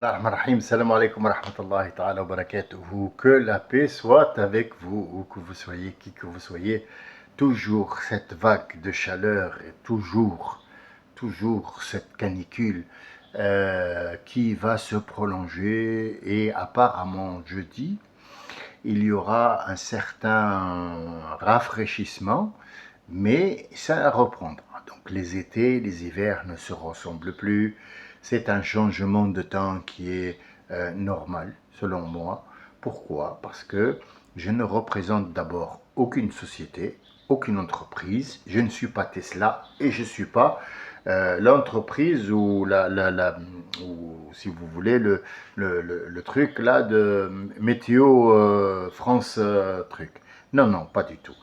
Rahim, salam alaikum wa rahmatullahi ta'ala wa barakatuhu. Que la paix soit avec vous, où que vous soyez, qui que vous soyez. Toujours cette vague de chaleur et toujours cette canicule qui va se prolonger. Et apparemment, jeudi, il y aura un certain rafraîchissement, mais ça reprendra. Donc les étés, les hivers ne se ressemblent plus. C'est un changement de temps qui est normal, selon moi. Pourquoi? Parce que je ne représente d'abord aucune société, aucune entreprise. Je ne suis pas Tesla et je ne suis pas l'entreprise ou si vous voulez le truc là de météo France truc. Non, non, pas du tout.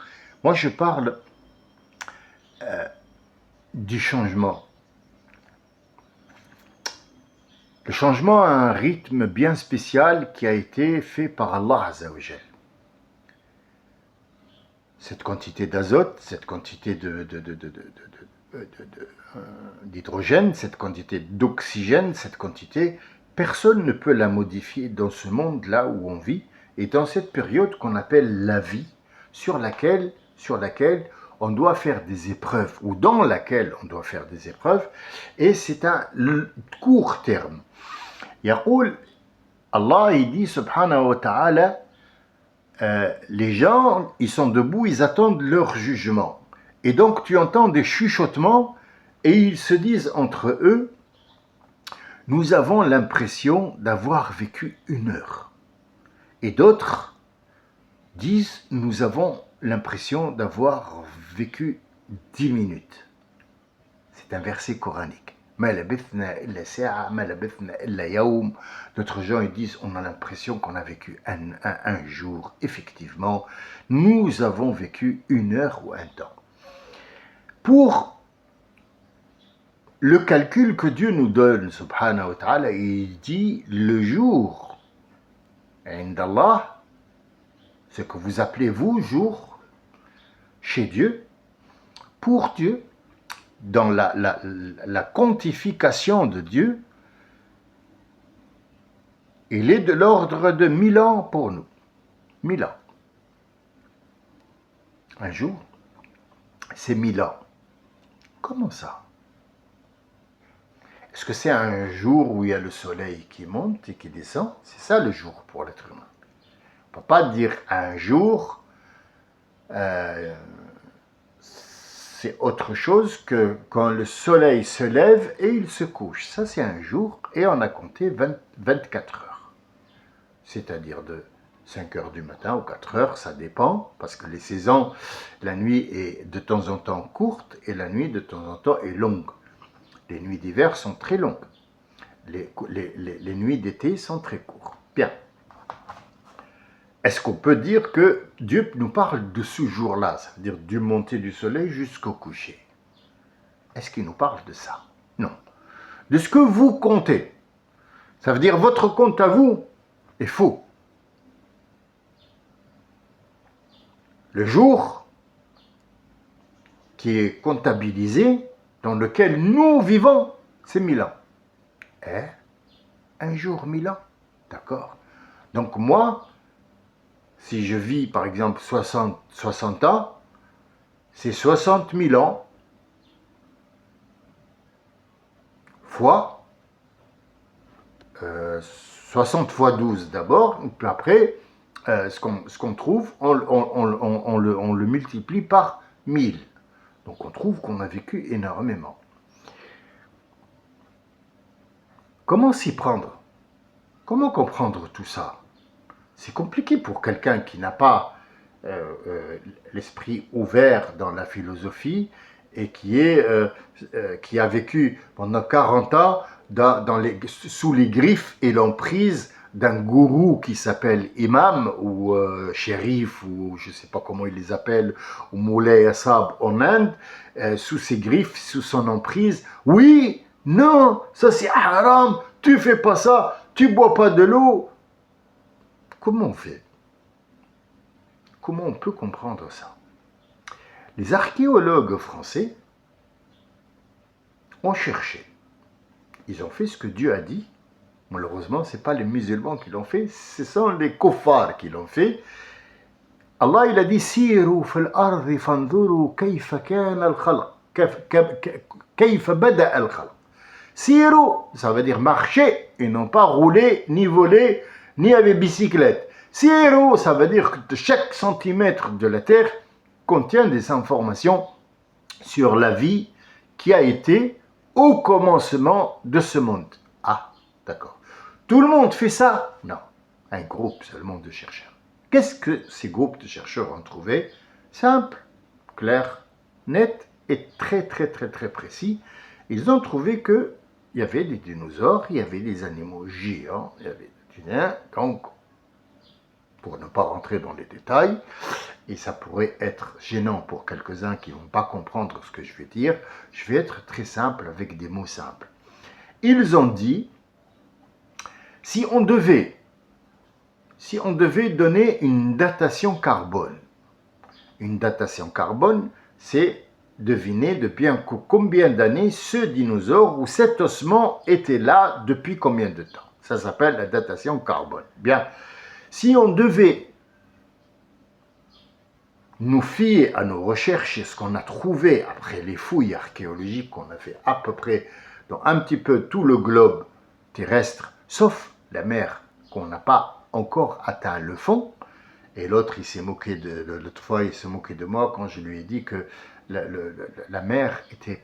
Moi, je parle du changement. Le changement a un rythme bien spécial qui a été fait par Allah Azzawajal. Cette quantité d'azote, cette quantité d'hydrogène, cette quantité d'oxygène, cette quantité, personne ne peut la modifier dans ce monde-là où on vit et dans cette période qu'on appelle la vie, sur laquelle on doit faire des épreuves, ou dans laquelle on doit faire des épreuves, et c'est un court terme. يقول Allah, il dit subhanahu wa ta'ala, les gens, ils sont debout, ils attendent leur jugement. Et donc tu entends des chuchotements et ils se disent entre eux, nous avons l'impression d'avoir vécu 1 heure. Et d'autres disent, nous avons l'impression d'avoir vécu 10 minutes. C'est un verset coranique. D'autres gens ils disent on a l'impression qu'on a vécu un jour. Effectivement, nous avons vécu 1 heure ou un temps. Pour le calcul que Dieu nous donne, subhanahu wa ta'ala, il dit le jour, indallah, ce que vous appelez vous jour, chez Dieu, pour Dieu, dans la quantification de Dieu, il est de l'ordre de 1000 ans pour nous. 1000 ans. Un jour, c'est 1000 ans. Comment ça? Est-ce que c'est un jour où il y a le soleil qui monte et qui descend? C'est ça le jour pour l'être humain. On ne peut pas dire un jour, c'est autre chose que quand le soleil se lève et il se couche. Ça, c'est un jour et on a compté 24 heures. C'est-à-dire de 5 heures du matin ou 4 heures, ça dépend, parce que les saisons, la nuit est de temps en temps courte et la nuit de temps en temps est longue. Les nuits d'hiver sont très longues. Les nuits d'été sont très courtes. Bien. Est-ce qu'on peut dire que Dieu nous parle de ce jour-là, c'est-à-dire du monter du soleil jusqu'au coucher? Est-ce qu'il nous parle de ça? Non. De ce que vous comptez. Ça veut dire votre compte à vous est faux. Le jour qui est comptabilisé, dans lequel nous vivons, c'est 1000 ans. Un jour, 1000 ans. D'accord. Donc moi, si je vis par exemple 60 ans, c'est 60 000 ans fois 60 fois 12 d'abord, puis après, ce qu'on trouve, on le multiplie par 1000. Donc on trouve qu'on a vécu énormément. Comment s'y prendre? Comment comprendre tout ça? C'est compliqué pour quelqu'un qui n'a pas l'esprit ouvert dans la philosophie et qui a vécu pendant 40 ans sous les griffes et l'emprise d'un gourou qui s'appelle imam ou shérif ou je ne sais pas comment il les appelle, ou moulay assab en Inde, sous ses griffes, sous son emprise. Oui, non, ça c'est haram, tu fais pas ça, tu bois pas de l'eau. Comment on fait? Comment on peut comprendre ça? Les archéologues français ont cherché. Ils ont fait ce que Dieu a dit. Malheureusement, ce n'est pas les musulmans qui l'ont fait, ce sont les kuffars qui l'ont fait. Allah, il a dit Siru fil ardi fanzuru kayfa kana al-khalq, kayfa bada al-khalq. Siru, ça veut dire marcher, et non pas rouler, ni voler, ni avec bicyclette. Siru, ça veut dire que chaque centimètre de la terre contient des informations sur la vie qui a été au commencement de ce monde. Ah, d'accord. Tout le monde fait ça? Non, un groupe seulement de chercheurs. Qu'est-ce que ces groupes de chercheurs ont trouvé? Simple, clair, net et très précis. Ils ont trouvé qu'il y avait des dinosaures, il y avait des animaux géants, il y avait des humains. Donc, pour ne pas rentrer dans les détails, et ça pourrait être gênant pour quelques-uns qui ne vont pas comprendre ce que je vais dire, je vais être très simple avec des mots simples. Ils ont dit, si on devait donner une datation carbone, c'est deviner depuis combien d'années ce dinosaure ou cet ossement était là depuis combien de temps. Ça s'appelle la datation carbone. Bien, si on devait nous fier à nos recherches et ce qu'on a trouvé après les fouilles archéologiques qu'on a fait à peu près dans un petit peu tout le globe terrestre, sauf la mer qu'on n'a pas encore atteint le fond. Et l'autre, il s'est moqué l'autre fois, il s'est moqué de moi quand je lui ai dit que la mer était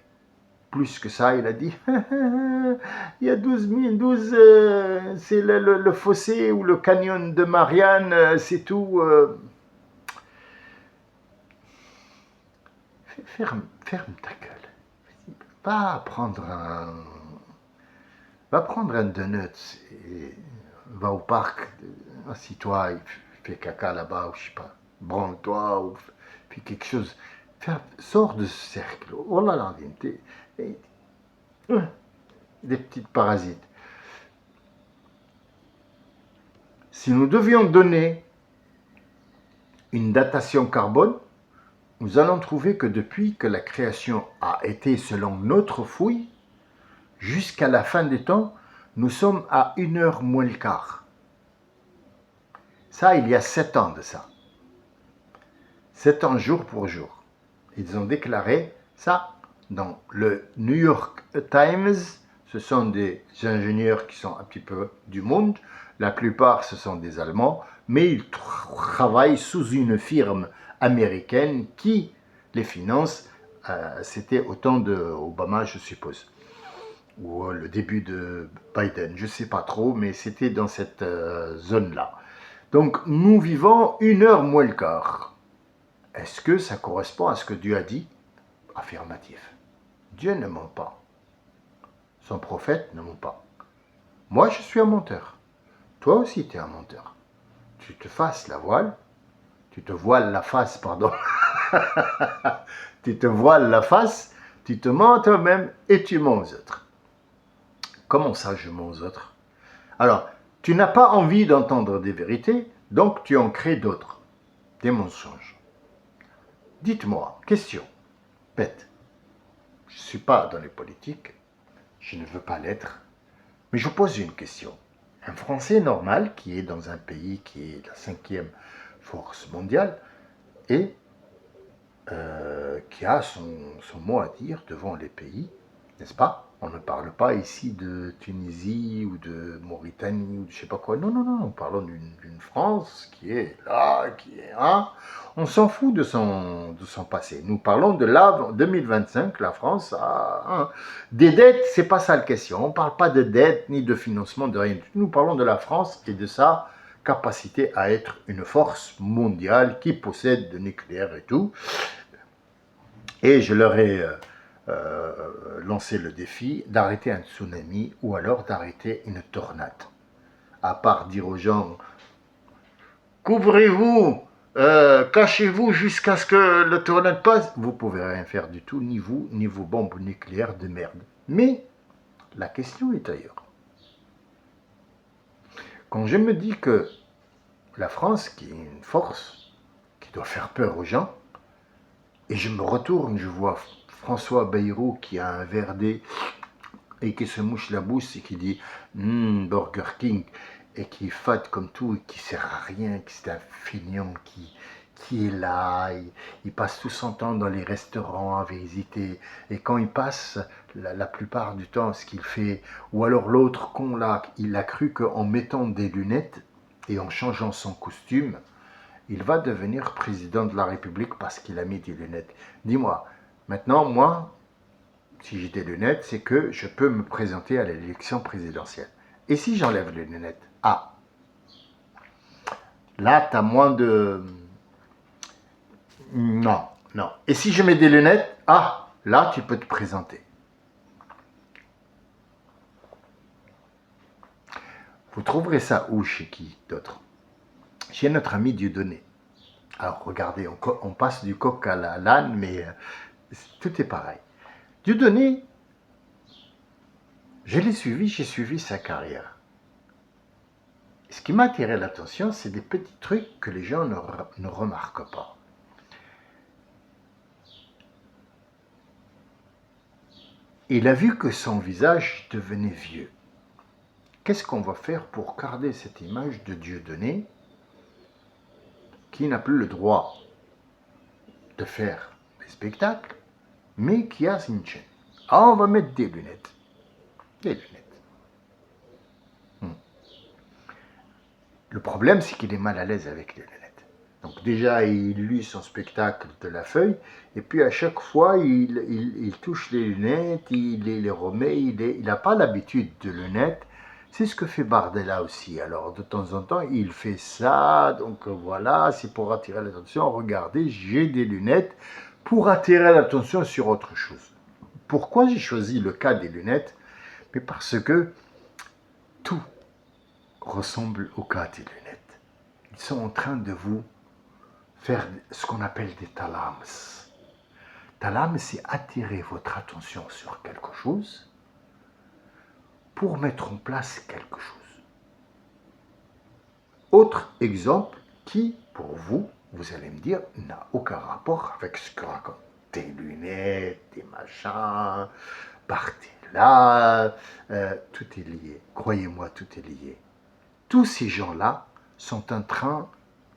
plus que ça. Il a dit, il y a 12 c'est le fossé ou le canyon de Marianne, c'est tout. Ferme ta gueule. Va prendre un donut et va au parc, assis-toi, fais caca là-bas, ou je sais pas, branle-toi, ou fais quelque chose. Sors de ce cercle. Oh là là, des petites parasites. Si nous devions donner une datation carbone, nous allons trouver que depuis que la création a été selon notre fouille, jusqu'à la fin des temps, nous sommes à 1h moins le quart. Ça, il y a 7 ans de ça. 7 ans jour pour jour. Ils ont déclaré ça dans le New York Times. Ce sont des ingénieurs qui sont un petit peu du monde. La plupart, ce sont des Allemands, mais ils travaillent sous une firme américaine qui les finance. C'était au temps d'Obama, je suppose, ou le début de Biden, je ne sais pas trop, mais c'était dans cette zone-là. Donc, nous vivons 1h moins le quart. Est-ce que ça correspond à ce que Dieu a dit? Affirmatif. Dieu ne ment pas. Son prophète ne ment pas. Moi, je suis un menteur. Toi aussi, tu es un menteur. Tu te fasses la voile, tu te voiles la face, pardon. Tu te voiles la face, tu te mens toi-même et tu mens aux autres. Comment ça, je mens aux autres? Alors, tu n'as pas envie d'entendre des vérités, donc tu en crées d'autres, des mensonges. Dites-moi, question, bête. Je ne suis pas dans les politiques, je ne veux pas l'être, mais je vous pose une question. Un Français normal qui est dans un pays qui est la 5e force mondiale et qui a son mot à dire devant les pays, n'est-ce pas? On ne parle pas ici de Tunisie ou de Mauritanie ou de je sais pas quoi. Non, nous parlons d'une France qui est là, qui est là. On s'en fout de son passé. Nous parlons de là, 2025, la France a des dettes, c'est pas ça la question. On ne parle pas de dettes ni de financement, de rien du tout. Nous parlons de la France et de sa capacité à être une force mondiale qui possède le nucléaire et tout. Et je leur ai lancé le défi d'arrêter un tsunami ou alors d'arrêter une tornade. À part dire aux gens, couvrez-vous, cachez-vous jusqu'à ce que le tornade passe, vous ne pouvez rien faire du tout, ni vous, ni vos bombes nucléaires de merde. Mais la question est ailleurs. Quand je me dis que la France, qui est une force qui doit faire peur aux gens, et je me retourne, je vois François Bayrou qui a un verre et qui se mouche la bouche et qui dit Burger King et qui est fade comme tout et qui sert à rien, qui c'est un feignant qui est là, il passe tout son temps dans les restaurants à visiter et quand il passe, la plupart du temps, ce qu'il fait, ou alors l'autre con là, il a cru qu'en mettant des lunettes et en changeant son costume, il va devenir président de la République parce qu'il a mis des lunettes. Dis-moi, maintenant, moi, si j'ai des lunettes, c'est que je peux me présenter à l'élection présidentielle. Et si j'enlève les lunettes? Ah, là, tu as moins de... Non, non. Et si je mets des lunettes? Ah, là, tu peux te présenter. Vous trouverez ça où, chez qui d'autre? Chez notre ami Dieudonné. Alors, regardez, on passe du coq à l'âne, mais tout est pareil. Dieudonné, je l'ai suivi, j'ai suivi sa carrière. Ce qui m'a attiré l'attention, c'est des petits trucs que les gens ne remarquent pas. Il a vu que son visage devenait vieux. Qu'est-ce qu'on va faire pour garder cette image de Dieudonné qui n'a plus le droit de faire des spectacles, mais qui a une chaîne? Ah, on va mettre des lunettes. Des lunettes. Le problème, c'est qu'il est mal à l'aise avec les lunettes. Donc déjà, il lit son spectacle de la feuille, et puis à chaque fois, il touche les lunettes, il les remet, il n'a pas l'habitude de lunettes. C'est ce que fait Bardella aussi. Alors de temps en temps, il fait ça, donc voilà, c'est pour attirer l'attention. Regardez, j'ai des lunettes pour attirer l'attention sur autre chose. Pourquoi j'ai choisi le cas des lunettes? Mais parce que tout ressemble au cas des lunettes. Ils sont en train de vous faire ce qu'on appelle des talams. Talams, c'est attirer votre attention sur quelque chose pour mettre en place quelque chose. Autre exemple qui, pour vous, vous allez me dire, n'a aucun rapport avec ce que raconte des lunettes, des machins, Bardella, tout est lié. Croyez-moi, tout est lié. Tous ces gens-là sont en train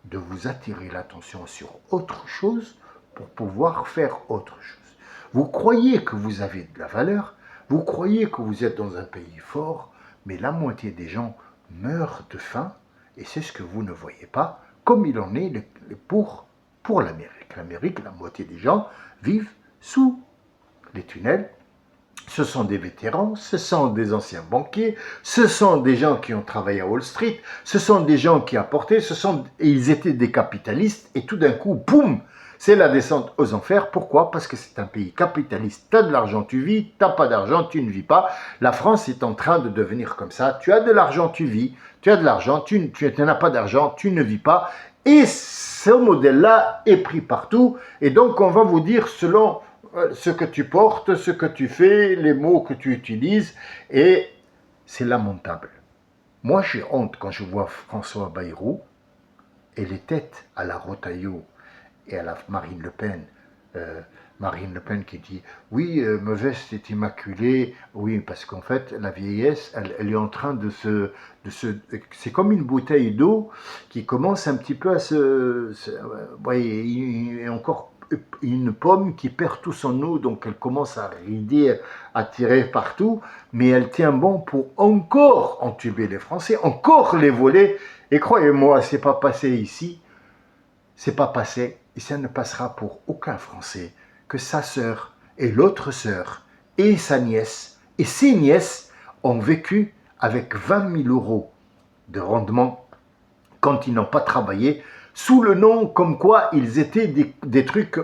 de vous attirer l'attention sur autre chose pour pouvoir faire autre chose. Vous croyez que vous avez de la valeur, vous croyez que vous êtes dans un pays fort, mais la moitié des gens meurent de faim, et c'est ce que vous ne voyez pas, comme il en est pour l'Amérique. L'Amérique, la moitié des gens vivent sous les tunnels. Ce sont des vétérans, ce sont des anciens banquiers, ce sont des gens qui ont travaillé à Wall Street, ce sont des gens qui apportaient, et ils étaient des capitalistes, et tout d'un coup, boum, c'est la descente aux enfers. Pourquoi? Parce que c'est un pays capitaliste. Tu as de l'argent, tu vis, tu n'as pas d'argent, tu ne vis pas. La France est en train de devenir comme ça. Tu as de l'argent, tu vis, tu as de l'argent, tu n'as pas d'argent, tu ne vis pas. Et ce modèle-là est pris partout, et donc on va vous dire selon ce que tu portes, ce que tu fais, les mots que tu utilises, et c'est lamentable. Moi, j'ai honte quand je vois François Bayrou et les têtes à la Rotaillot et à la Marine Le Pen. Marine Le Pen qui dit « Oui, ma veste est immaculée. » Oui, parce qu'en fait, la vieillesse, elle est en train de se... c'est comme une bouteille d'eau qui commence un petit peu à et encore une pomme qui perd tout son eau, donc elle commence à rider, à tirer partout, mais elle tient bon pour encore entuber les Français, encore les voler, et croyez-moi, c'est pas passé ici, c'est pas passé, et ça ne passera pour aucun Français, que sa sœur et l'autre sœur, et sa nièce, et ses nièces ont vécu avec 20 000 euros de rendement quand ils n'ont pas travaillé, sous le nom comme quoi ils étaient des trucs,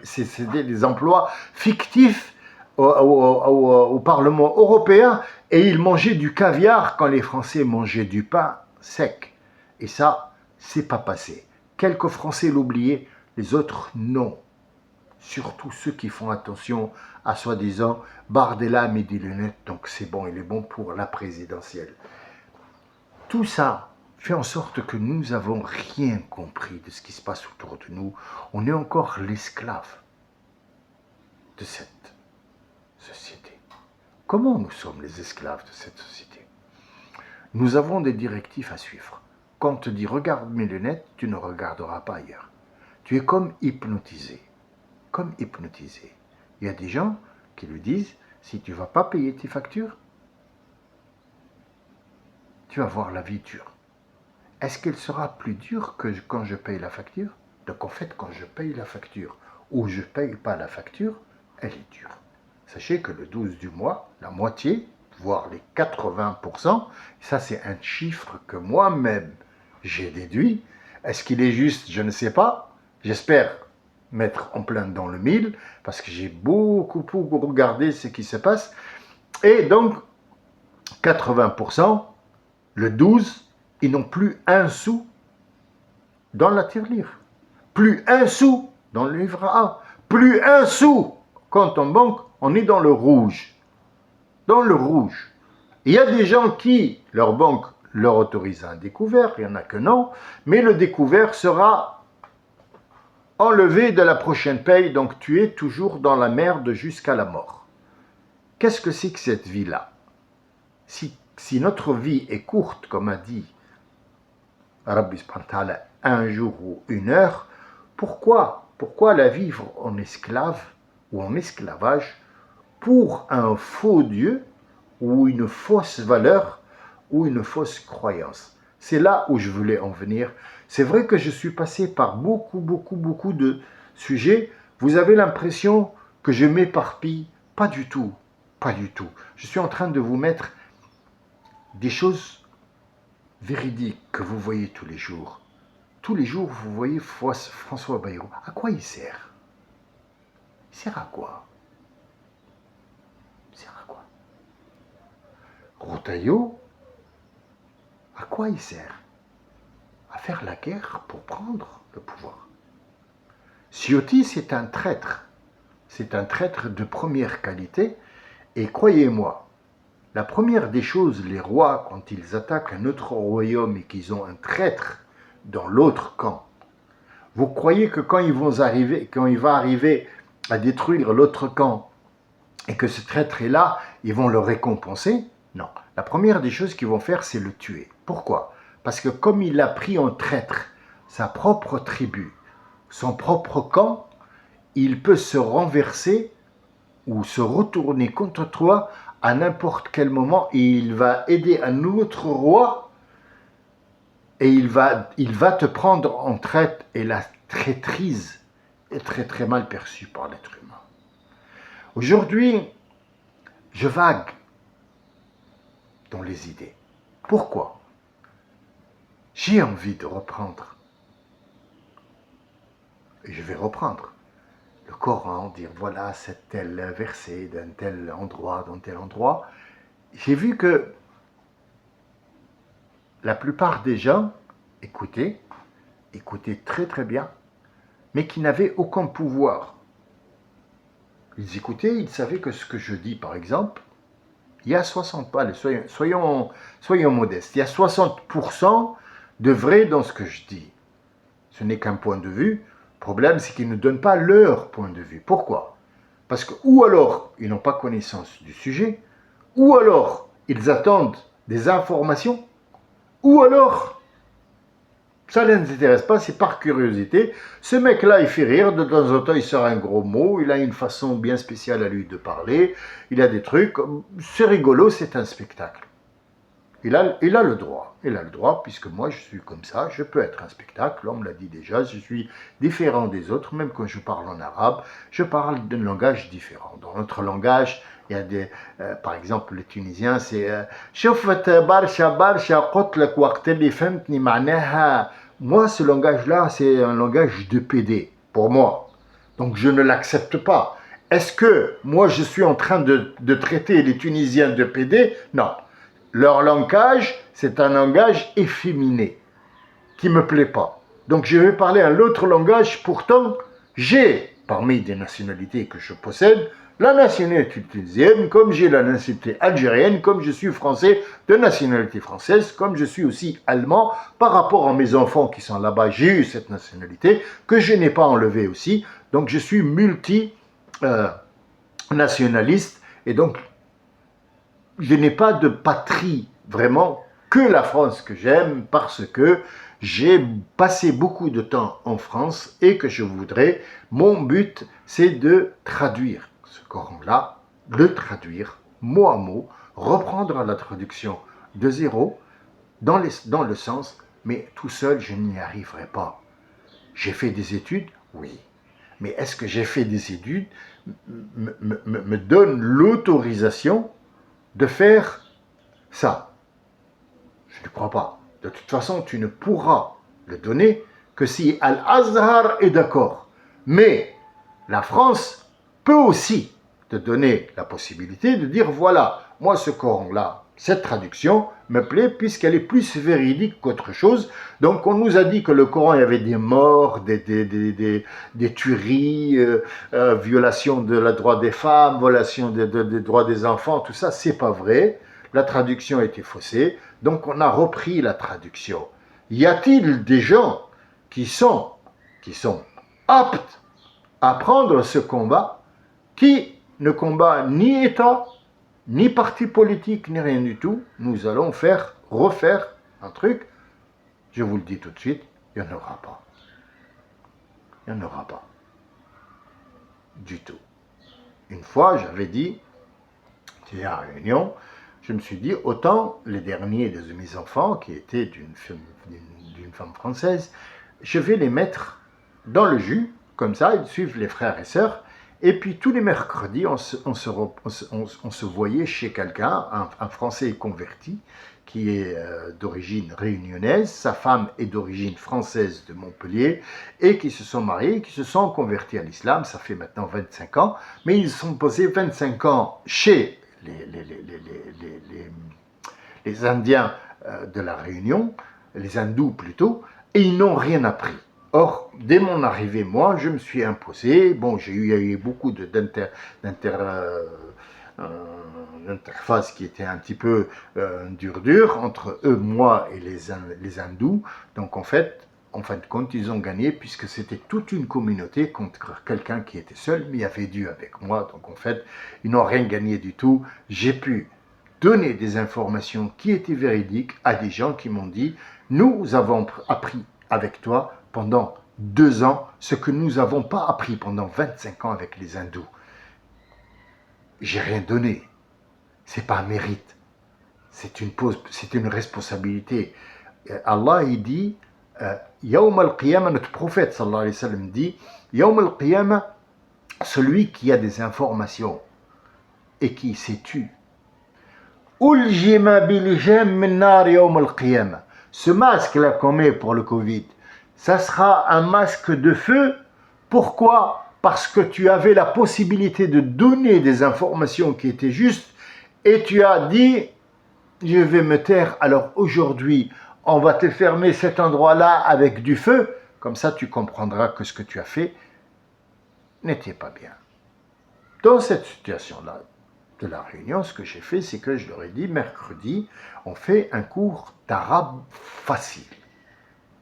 c'était des emplois fictifs au Parlement européen, et ils mangeaient du caviar quand les Français mangeaient du pain sec. Et ça, c'est pas passé. Quelques Français l'oubliaient, les autres non. Surtout ceux qui font attention à soi-disant Bardella met des lunettes, donc c'est bon, il est bon pour la présidentielle. Tout ça fait en sorte que nous n'avons rien compris de ce qui se passe autour de nous. On est encore l'esclave de cette société. Comment nous sommes les esclaves de cette société? Nous avons des directives à suivre. Quand on te dit « regarde mes lunettes », tu ne regarderas pas ailleurs. Tu es comme hypnotisé. Comme hypnotisé. Il y a des gens qui lui disent « si tu ne vas pas payer tes factures, tu vas voir la vie dure. » Est-ce qu'elle sera plus dure que quand je paye la facture? Donc en fait, quand je paye la facture ou je ne paye pas la facture, elle est dure. Sachez que le 12 du mois, la moitié, voire les 80%, ça c'est un chiffre que moi-même j'ai déduit. Est-ce qu'il est juste? Je ne sais pas. J'espère mettre en plein dans le mille, parce que j'ai beaucoup regardé ce qui se passe. Et donc, 80%, le 12, ils n'ont plus un sou dans la tirelire. Plus un sou dans le livre A. Plus un sou. Quand on banque, on est dans le rouge. Dans le rouge. Il y a des gens qui, leur banque leur autorise un découvert, il y en a que non, mais le découvert sera enlevé de la prochaine paye, donc tu es toujours dans la merde jusqu'à la mort. Qu'est-ce que c'est que cette vie-là? Si notre vie est courte, comme a dit Rabbi subhanahu wa ta'ala, un jour ou une heure, pourquoi la vivre en esclave ou en esclavage pour un faux Dieu ou une fausse valeur ou une fausse croyance? C'est là où je voulais en venir. C'est vrai que je suis passé par beaucoup de sujets. Vous avez l'impression que je m'éparpille? Pas du tout, pas du tout. Je suis en train de vous mettre des choses véridiques que vous voyez tous les jours. Tous les jours, vous voyez François Bayrou. À quoi il sert? Il sert à quoi? Il sert à quoi? Rotaillot, à quoi il sert? À faire la guerre pour prendre le pouvoir. Ciotti, c'est un traître. C'est un traître de première qualité. Et croyez-moi, la première des choses, les rois, quand ils attaquent un autre royaume et qu'ils ont un traître dans l'autre camp, vous croyez que quand il va arriver à détruire l'autre camp et que ce traître est là, ils vont le récompenser? Non. La première des choses qu'ils vont faire, c'est le tuer. Pourquoi? Parce que comme il a pris en traître sa propre tribu, son propre camp, il peut se renverser ou se retourner contre toi à n'importe quel moment et il va aider un autre roi et il va te prendre en traite. Et la traîtrise est très mal perçue par l'être humain. Aujourd'hui, je vague dans les idées. Pourquoi? J'ai envie de reprendre. Et je vais reprendre le Coran, dire voilà, c'est tel verset d'un tel endroit, dans tel endroit. J'ai vu que la plupart des gens écoutaient très bien, mais qui n'avaient aucun pouvoir. Ils écoutaient, ils savaient que ce que je dis, par exemple, il y a 60, soyons modestes, il y a 60% de vrai dans ce que je dis. Ce n'est qu'un point de vue. Le problème, c'est qu'ils ne donnent pas leur point de vue. Pourquoi? Parce que, ou alors, ils n'ont pas connaissance du sujet, ou alors, ils attendent des informations, ou alors, ça ne les intéresse pas, c'est par curiosité. Ce mec-là, il fait rire, de temps en temps, il sort un gros mot, il a une façon bien spéciale à lui de parler, il a des trucs, c'est rigolo, c'est un spectacle. Il a le droit, puisque moi je suis comme ça, je peux être un spectacle, on me l'a dit déjà, je suis différent des autres, même quand je parle en arabe, je parle d'un langage différent. Dans notre langage, il y a des, par exemple, les Tunisiens, c'est moi, ce langage-là, c'est un langage de PD, pour moi. Donc je ne l'accepte pas. Est-ce que moi je suis en train de traiter les Tunisiens de PD? Non. Leur langage, c'est un langage efféminé, qui ne me plaît pas. Donc je vais parler un autre langage, pourtant j'ai, parmi des nationalités que je possède, la nationalité tunisienne, comme j'ai la nationalité algérienne, comme je suis français de nationalité française, comme je suis aussi allemand, par rapport à mes enfants qui sont là-bas, j'ai eu cette nationalité, que je n'ai pas enlevée aussi, donc je suis multinationaliste, et donc je n'ai pas de patrie vraiment que la France que j'aime parce que j'ai passé beaucoup de temps en France et que je voudrais, mon but c'est de traduire ce Coran-là, le traduire mot à mot, reprendre la traduction de zéro dans le sens, mais tout seul je n'y arriverai pas. J'ai fait des études, oui, mais est-ce que j'ai fait des études me donne l'autorisation de faire ça? Je ne crois pas. De toute façon, tu ne pourras le donner que si Al-Azhar est d'accord. Mais la France peut aussi te donner la possibilité de dire, voilà, moi ce Coran-là, cette traduction me plaît puisqu'elle est plus véridique qu'autre chose. Donc on nous a dit que le Coran, il y avait des morts, des tueries, violation de la droit des femmes, violation des droits des enfants, tout ça, c'est pas vrai. La traduction était faussée, donc on a repris la traduction. Y a-t-il des gens qui sont aptes à prendre ce combat, qui ne combat ni État, ni parti politique, ni rien du tout? Nous allons refaire un truc, je vous le dis tout de suite, il n'y en aura pas. Il n'y en aura pas. Du tout. Une fois, j'avais dit, c'était à la réunion, je me suis dit, autant les derniers de mes enfants, qui étaient d'une femme française, je vais les mettre dans le jus, comme ça, ils suivent les frères et sœurs, et puis tous les mercredis, on se voyait chez quelqu'un, un Français converti, qui est d'origine réunionnaise, sa femme est d'origine française de Montpellier, et qui se sont mariés, qui se sont convertis à l'islam, ça fait maintenant 25 ans, mais ils sont posés 25 ans chez les Indiens de la Réunion, les hindous plutôt, et ils n'ont rien appris. Or, dès mon arrivée, moi, je me suis imposé. Bon, il y a eu beaucoup d'interfaces qui étaient un petit peu dur entre eux, moi et les hindous. Donc, en fin de compte, ils ont gagné puisque c'était toute une communauté contre quelqu'un qui était seul, mais il y avait Dieu avec moi. Donc, en fait, ils n'ont rien gagné du tout. J'ai pu donner des informations qui étaient véridiques à des gens qui m'ont dit « Nous avons appris avec toi pendant 2 ans ce que nous n'avons pas appris pendant 25 ans avec les hindous. » J'ai rien donné. C'est pas un mérite. C'est une responsabilité. Allah, il dit Yawm al-Qiyamah, notre prophète sallallahu alayhi wa sallam dit Yawm al-Qiyamah, celui qui a des informations et qui s'est tu. Uljima bilijam min nar yawm al-Qiyamah. Ce masque-là qu'on met pour le Covid, ça sera un masque de feu. Pourquoi? Parce que tu avais la possibilité de donner des informations qui étaient justes et tu as dit je vais me taire, alors aujourd'hui on va te fermer cet endroit-là avec du feu, comme ça tu comprendras que ce que tu as fait n'était pas bien. Dans cette situation-là de la réunion, ce que j'ai fait, c'est que je leur ai dit mercredi, on fait un cours d'arabe facile.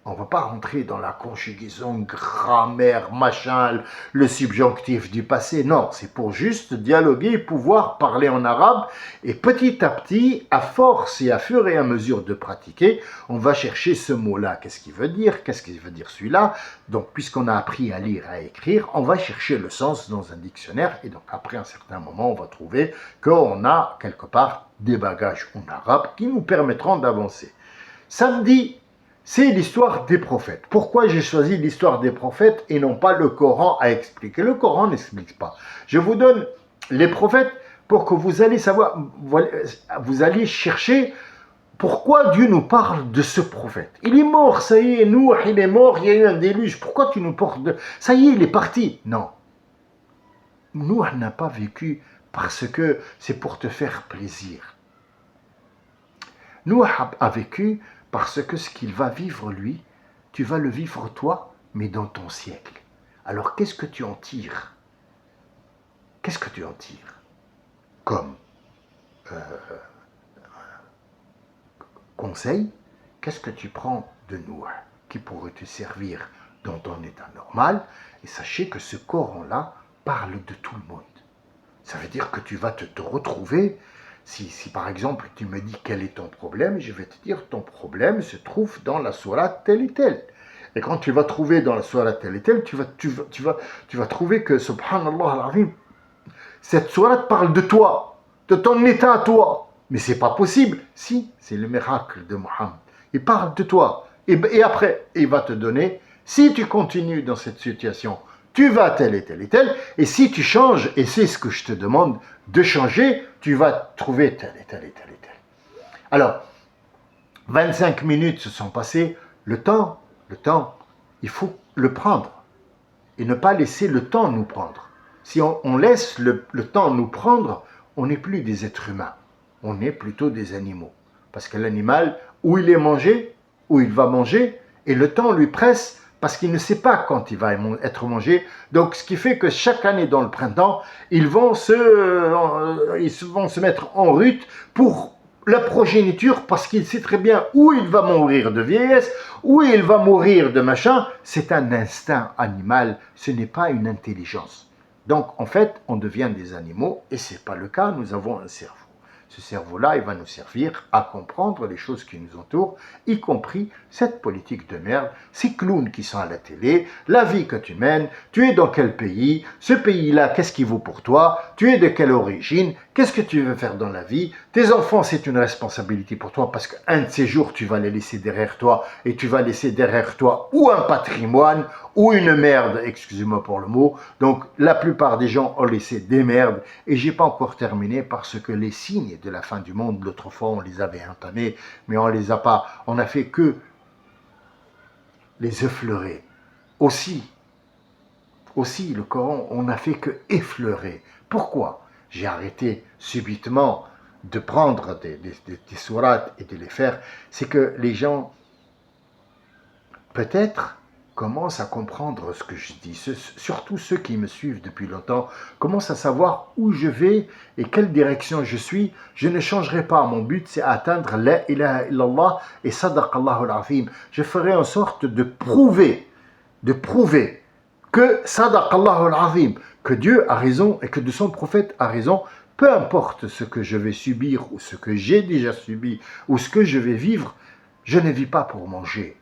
On ne va pas rentrer dans la conjugaison, grammaire, machin, le subjonctif du passé. Non, c'est pour juste dialoguer, pouvoir parler en arabe. Et petit à petit, à force et à fur et à mesure de pratiquer, on va chercher ce mot-là. Qu'est-ce qu'il veut dire? Qu'est-ce qu'il veut dire celui-là? Donc, puisqu'on a appris à lire, à écrire, on va chercher le sens dans un dictionnaire. Et donc, après un certain moment, on va trouver qu'on a quelque part des bagages en arabe qui nous permettront d'avancer. Samedi, c'est l'histoire des prophètes. Pourquoi j'ai choisi l'histoire des prophètes et non pas le Coran à expliquer? Le Coran n'explique pas. Je vous donne les prophètes pour que vous allez savoir, vous allez chercher pourquoi Dieu nous parle de ce prophète. Il est mort, ça y est, Nouh, il est mort, il y a eu un déluge. Pourquoi tu nous parles de... Ça y est, il est parti. Non. Nouh n'a pas vécu parce que c'est pour te faire plaisir. Nouh a vécu parce que ce qu'il va vivre lui, tu vas le vivre toi, mais dans ton siècle. Alors qu'est-ce que tu en tires? Qu'est-ce que tu en tires comme conseil? Qu'est-ce que tu prends de Nouh qui pourrait te servir dans ton état normal? Et sachez que ce Coran-là parle de tout le monde. Ça veut dire que tu vas te retrouver Si par exemple tu me dis quel est ton problème, je vais te dire ton problème se trouve dans la sourate telle et telle. Et quand tu vas trouver dans la sourate telle et telle, tu vas trouver que, subhanallah al-azim, cette sourate parle de toi, de ton état à toi. Mais c'est pas possible. Si, c'est le miracle de Mohammed. Il parle de toi. Et après, il va te donner, si tu continues dans cette situation, tu vas tel et tel et tel. Et si tu changes, et c'est ce que je te demande de changer, tu vas trouver tel et tel et tel et tel. Alors, 25 minutes se sont passées. Le temps, il faut le prendre. Et ne pas laisser le temps nous prendre. Si on laisse le temps nous prendre, on n'est plus des êtres humains. On est plutôt des animaux. Parce que l'animal, où il est mangé, où il va manger, et le temps lui presse parce qu'il ne sait pas quand il va être mangé. Donc, ce qui fait que chaque année dans le printemps, ils vont se mettre en route pour la progéniture parce qu'il sait très bien où il va mourir de vieillesse, où il va mourir de machin. C'est un instinct animal, ce n'est pas une intelligence. Donc, en fait, on devient des animaux et ce n'est pas le cas, nous avons un cerveau. Ce cerveau-là, il va nous servir à comprendre les choses qui nous entourent, y compris cette politique de merde, ces clowns qui sont à la télé, la vie que tu mènes, tu es dans quel pays, ce pays-là, qu'est-ce qu'il vaut pour toi, tu es de quelle origine, qu'est-ce que tu veux faire dans la vie, tes enfants, c'est une responsabilité pour toi parce qu'un de ces jours, tu vas les laisser derrière toi et tu vas laisser derrière toi ou un patrimoine ou une merde, excusez-moi pour le mot. Donc, la plupart des gens ont laissé des merdes et j'ai pas encore terminé parce que les signes de la fin du monde, l'autre fois, on les avait entamés, mais on les a pas, on a fait que les effleurer. Aussi, le Coran, on n'a fait que effleurer. Pourquoi j'ai arrêté subitement de prendre des sourates et de les faire? C'est que les gens, peut-être, commencent à comprendre ce que je dis. Surtout ceux qui me suivent depuis longtemps commencent à savoir où je vais et quelle direction je suis. Je ne changerai pas. Mon but, c'est atteindre la ilaha illallah et sadaqallahu al-azim. Je ferai en sorte de prouver que sadaqallahu al-azim, que Dieu a raison et que de son prophète a raison, peu importe ce que je vais subir ou ce que j'ai déjà subi ou ce que je vais vivre, je ne vis pas pour manger,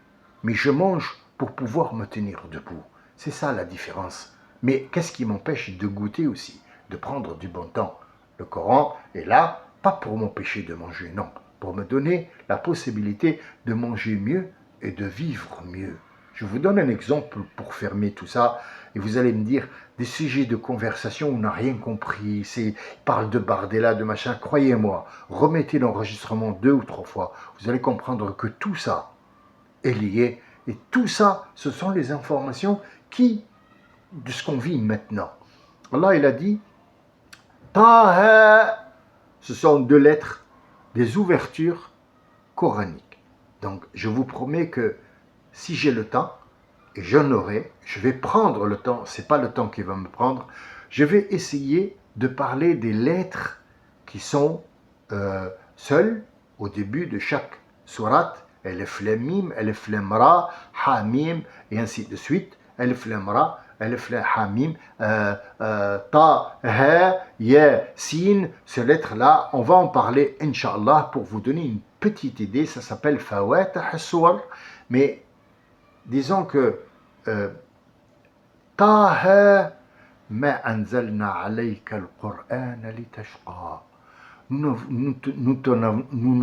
mais je mange pour pouvoir me tenir debout. C'est ça la différence. Mais qu'est-ce qui m'empêche de goûter aussi, de prendre du bon temps? Le Coran est là, pas pour m'empêcher de manger, non, pour me donner la possibilité de manger mieux et de vivre mieux. Je vous donne un exemple pour fermer tout ça, et vous allez me dire, des sujets de conversation, on n'a rien compris, il parle de Bardella, de machin, croyez-moi, remettez l'enregistrement 2 ou 3 fois, vous allez comprendre que tout ça est lié, et tout ça, ce sont les informations de ce qu'on vit maintenant. Allah, il a dit, Taha, ce sont 2 lettres, des ouvertures coraniques. Donc, je vous promets que si j'ai le temps, et j'en aurai, je vais prendre le temps, c'est pas le temps qui va me prendre, je vais essayer de parler des lettres qui sont seules au début de chaque sourate, Elef Lam Mim, Elef Lam Ra, Ha Mim, et ainsi de suite, Elef Lam Ra, Elef Lam Ha Mim, Ta, Ha, Ya, Sin, ces lettres-là, on va en parler, Inch'Allah, pour vous donner une petite idée, ça s'appelle Fawatih as-Suwar, mais disons que Taha ma anzalna alayka al-Qur'an litashqa. Nous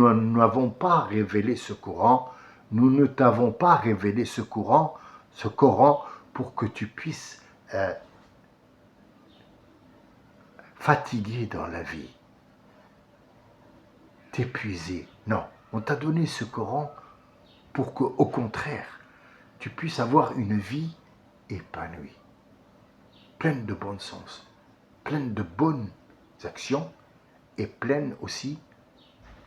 n'avons pas révélé ce Coran, nous ne t'avons pas révélé ce Coran pour que tu puisses fatiguer dans la vie, t'épuiser. Non, on t'a donné ce Coran pour que, au contraire, tu puisses avoir une vie épanouie, pleine de bon sens, pleine de bonnes actions et pleine aussi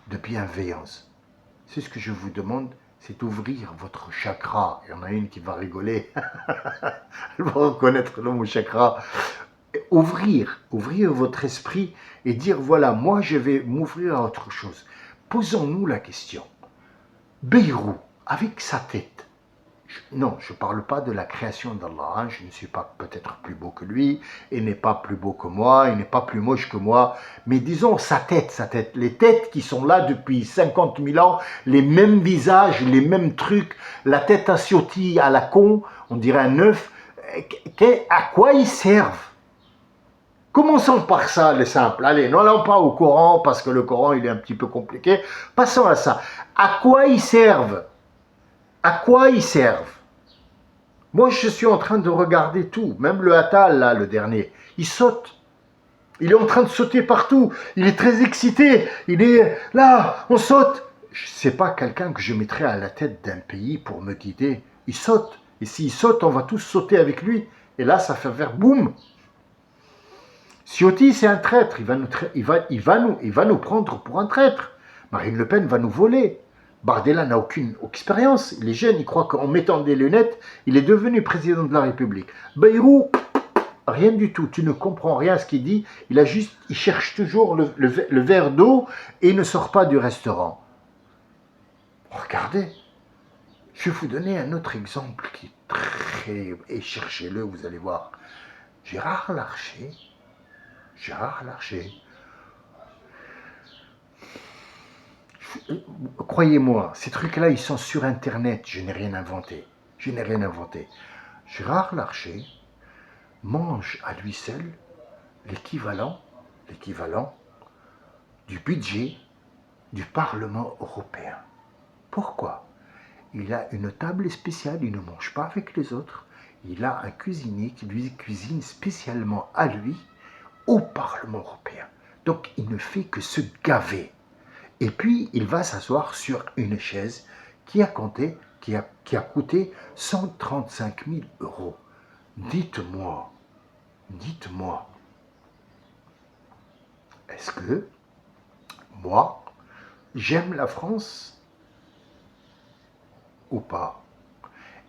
de bienveillance. C'est ce que je vous demande, c'est d'ouvrir votre chakra. Il y en a une qui va rigoler, elle va reconnaître le mot chakra. Ouvrir votre esprit et dire, voilà, moi je vais m'ouvrir à autre chose. Posons-nous la question, Beyrou, avec sa tête, Non, je ne parle pas de la création d'Allah. Hein. Je ne suis pas peut-être plus beau que lui, il n'est pas plus beau que moi, il n'est pas plus moche que moi. Mais disons sa tête, les têtes qui sont là depuis 50 000 ans, les mêmes visages, les mêmes trucs, la tête assiotie à la con, on dirait un œuf. À quoi ils servent? Commençons par ça, les simples. Allez, n'allons pas au Coran, parce que le Coran, il est un petit peu compliqué. Passons à ça. À quoi ils servent? À quoi ils servent? Moi, je suis en train de regarder tout. Même le Attal, là, le dernier, il saute. Il est en train de sauter partout. Il est très excité. Il est là, on saute. Ce n'est pas quelqu'un que je mettrais à la tête d'un pays pour me guider. Il saute. Et s'il saute, on va tous sauter avec lui. Et là, ça fait faire boum. Ciotti, c'est un traître. Il va nous prendre pour un traître. Marine Le Pen va nous voler. Bardella n'a aucune expérience. Il est jeune. Il croit qu'en mettant des lunettes, il est devenu président de la République. Bayrou, rien du tout. Tu ne comprends rien à ce qu'il dit. Il cherche toujours le verre d'eau et il ne sort pas du restaurant. Regardez. Je vais vous donner un autre exemple qui est très... Et cherchez-le, vous allez voir. Gérard Larcher. Croyez-moi, ces trucs-là, ils sont sur Internet. Je n'ai rien inventé. Gérard Larcher mange à lui seul l'équivalent du budget du Parlement européen. Pourquoi? Il a une table spéciale, il ne mange pas avec les autres. Il a un cuisinier qui lui cuisine spécialement à lui au Parlement européen. Donc il ne fait que se gaver. Et puis il va s'asseoir sur une chaise qui a coûté 135 000 euros. Dites-moi, est-ce que moi, j'aime la France ou pas?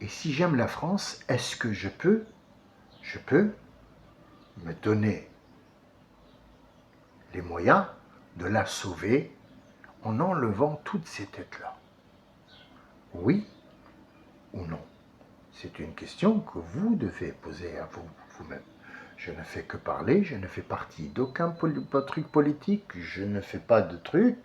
Et si j'aime la France, est-ce que je peux me donner les moyens de la sauver en enlevant toutes ces têtes-là? Oui ou non? C'est une question que vous devez poser à vous-même. Je ne fais que parler, je ne fais partie d'aucun truc politique, je ne fais pas de truc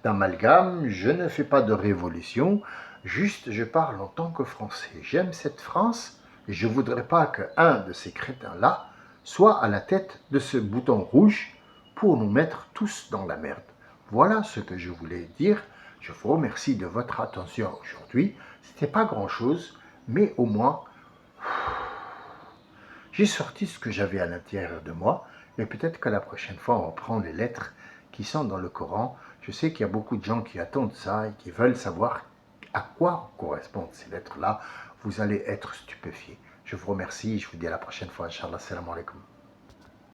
d'amalgame, je ne fais pas de révolution, juste je parle en tant que Français. J'aime cette France et je ne voudrais pas qu'un de ces crétins-là soit à la tête de ce bouton rouge pour nous mettre tous dans la merde. Voilà ce que je voulais dire. Je vous remercie de votre attention aujourd'hui. Ce n'était pas grand-chose, mais au moins, j'ai sorti ce que j'avais à l'intérieur de moi. Et peut-être que la prochaine fois, on prend les lettres qui sont dans le Coran. Je sais qu'il y a beaucoup de gens qui attendent ça et qui veulent savoir à quoi correspondent ces lettres-là. Vous allez être stupéfiés. Je vous remercie. Je vous dis à la prochaine fois. Inch'Allah. Salam alaikum.